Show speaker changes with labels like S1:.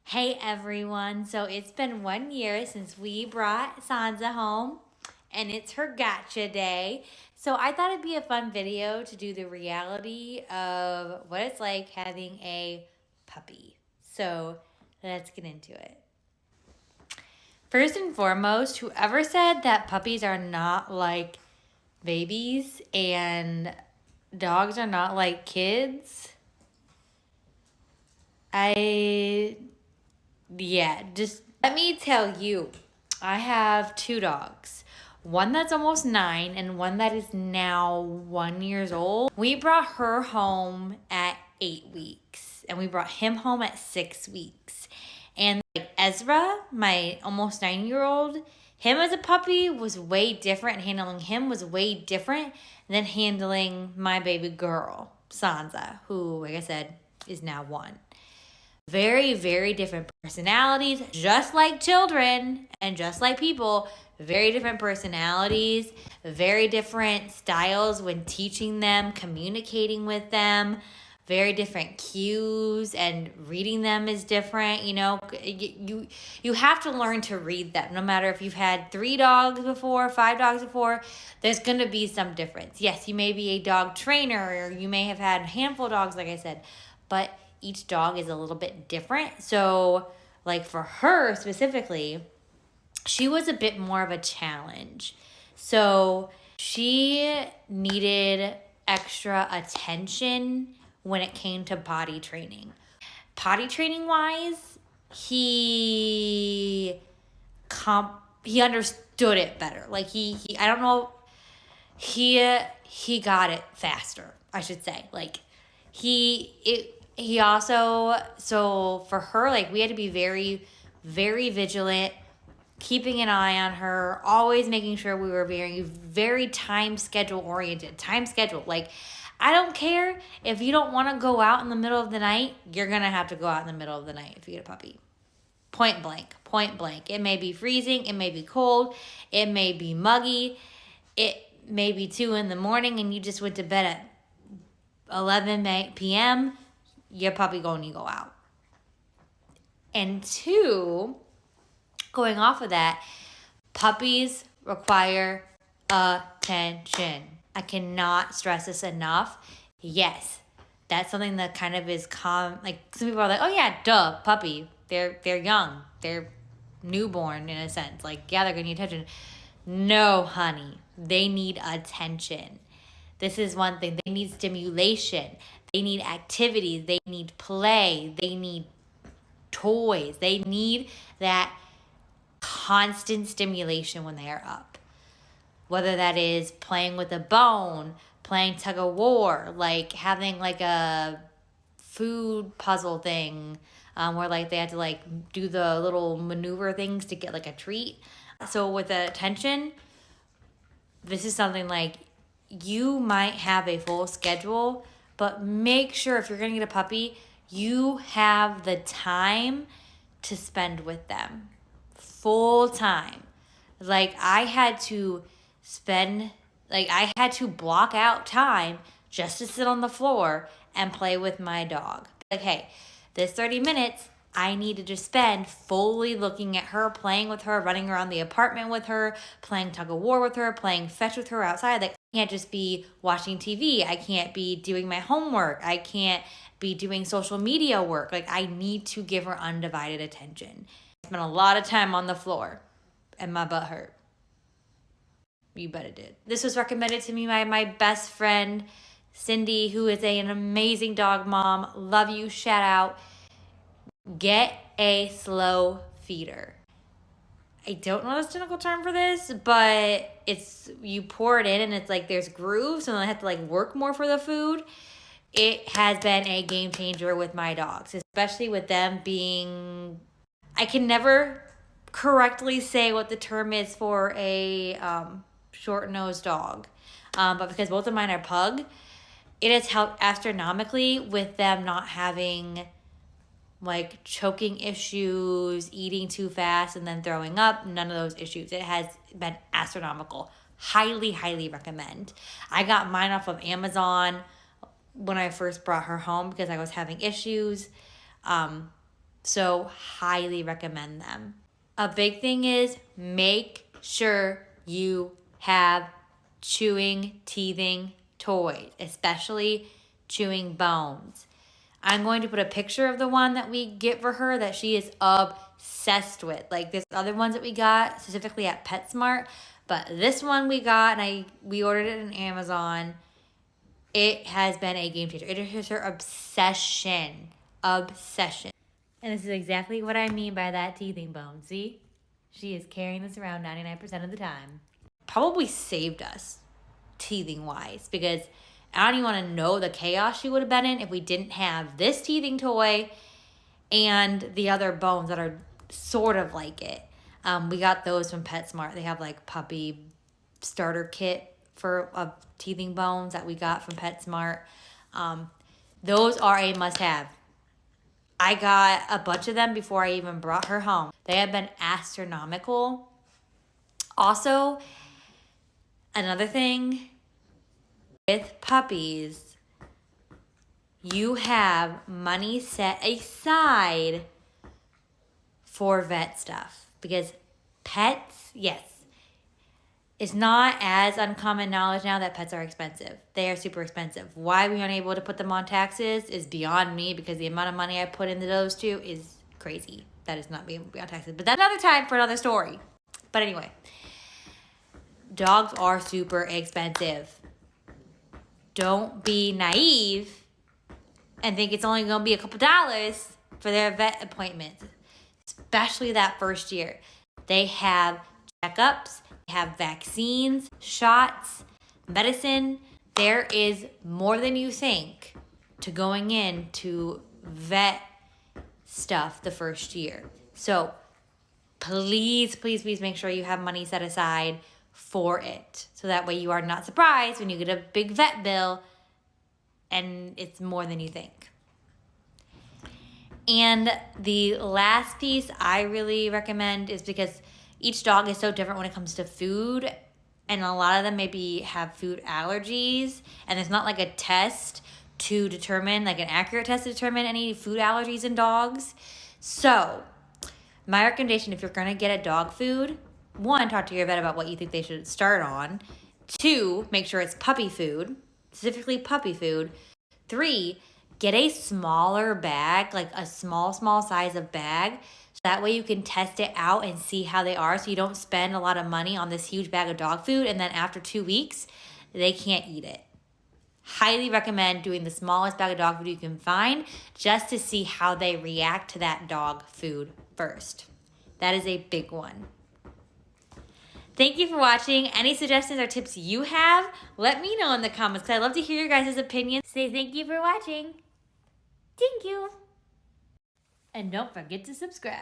S1: Hey everyone, so it's been 1 year since we brought Sansa home and it's her gotcha day. So I thought it'd be a fun video to do the reality of what it's like having a puppy. So let's get into it. First and foremost, whoever said that puppies are not like babies and dogs are not like kids, just let me tell you, I have two dogs. One that's almost 9 and one that is now 1 year old. We brought her home at 8 weeks and we brought him home at 6 weeks. And like Ezra, my almost 9-year-old, him as a puppy was way different. Handling him was way different than handling my baby girl, Sansa, who, like I said, is now 1. Very, very different personalities, just like children and just like people. Very different personalities, very different styles when teaching them, communicating with them. Very different cues, and reading them is different. You have to learn to read them. No matter if you've had 3 dogs before, 5 dogs before, there's going to be some difference. Yes, you may be a dog trainer, or you may have had a handful of dogs, like I said, but each dog is a little bit different. So, like for her specifically, she was a bit more of a challenge. So, she needed extra attention when it came to potty training. Potty training wise, he understood it better. Like he I don't know, he got it faster, I should say. Like he also, so for her, like, we had to be very, very vigilant, keeping an eye on her, always making sure we were very, very time schedule oriented. Time schedule. Like, I don't care if you don't want to go out in the middle of the night, you're going to have to go out in the middle of the night if you get a puppy. Point blank, point blank. It may be freezing, it may be cold, it may be muggy, it may be 2 in the morning and you just went to bed at 11 p.m., your puppy going to go out. And 2, going off of that, puppies require attention. I cannot stress this enough. Yes, that's something that kind of is common. Like, some people are like, oh yeah, duh, puppy. They're young. They're newborn in a sense. Like, yeah, they're going to need attention. No, honey. They need attention. This is one thing. They need stimulation. They need activities. They need play. They need toys. They need that constant stimulation when they are up. Whether that is playing with a bone, playing tug of war, like having like a food puzzle thing where like they had to like do the little maneuver things to get like a treat. So with the attention, this is something like you might have a full schedule, but make sure if you're going to get a puppy, you have the time to spend with them. Full time. Like, I had to block out time just to sit on the floor and play with my dog. Like, hey, this 30 minutes, I needed to spend fully looking at her, playing with her, running around the apartment with her, playing tug of war with her, playing fetch with her outside. Like, I can't just be watching TV. I can't be doing my homework. I can't be doing social media work. Like, I need to give her undivided attention. I spent a lot of time on the floor and my butt hurt. You bet it did. This was recommended to me by my best friend, Cindy, who is an amazing dog mom. Love you. Shout out. Get a slow feeder. I don't know the technical term for this, but it's, you pour it in and it's like there's grooves and I have to like work more for the food. It has been a game changer with my dogs, especially with them being, I can never correctly say what the term is for a short-nosed dog, but because both of mine are pug, it has helped astronomically with them not having like choking issues, eating too fast and then throwing up. None of those issues. It has been astronomical. Highly, highly recommend. I got mine off of Amazon when I first brought her home because I was having issues. So highly recommend them. A big thing is make sure you have chewing, teething toys, especially chewing bones. I'm going to put a picture of the one that we get for her that she is obsessed with. Like there's other ones that we got specifically at PetSmart, but this one we got and we ordered it on Amazon. It has been a game changer. It is her obsession. Obsession. And this is exactly what I mean by that teething bone. See? She is carrying this around 99% of the time. Probably saved us teething wise because I don't even want to know the chaos she would have been in if we didn't have this teething toy and the other bones that are sort of like it. We got those from PetSmart. They have like puppy starter kit for teething bones that we got from PetSmart. Those are a must-have. I got a bunch of them before I even brought her home. They have been astronomical. Also, another thing with puppies, you have money set aside for vet stuff because pets, yes, it's not as uncommon knowledge now that pets are expensive. They are super expensive. Why we aren't able to put them on taxes is beyond me because the amount of money I put into those two is crazy. That is not being on taxes. But that's another time for another story. But anyway, dogs are super expensive. Don't be naive and think it's only going to be a couple dollars for their vet appointments, especially that first year. They have checkups, they have vaccines, shots, medicine. There is more than you think to going into vet stuff the first year. So please, please, please make sure you have money set aside for it. So that way you are not surprised when you get a big vet bill and it's more than you think. And the last piece I really recommend is because each dog is so different when it comes to food, and a lot of them maybe have food allergies, and there's not like a test to determine, like an accurate test to determine any food allergies in dogs. So my recommendation, if you're going to get a dog food, 1, talk to your vet about what you think they should start on. 2, make sure it's puppy food, specifically puppy food. 3, get a smaller bag, like a small size of bag. So that way you can test it out and see how they are. So you don't spend a lot of money on this huge bag of dog food. And then after 2 weeks, they can't eat it. Highly recommend doing the smallest bag of dog food you can find just to see how they react to that dog food first. That is a big one. Thank you for watching. Any suggestions or tips you have, let me know in the comments because I love to hear your guys' opinions. Say thank you for watching. Thank you. And don't forget to subscribe.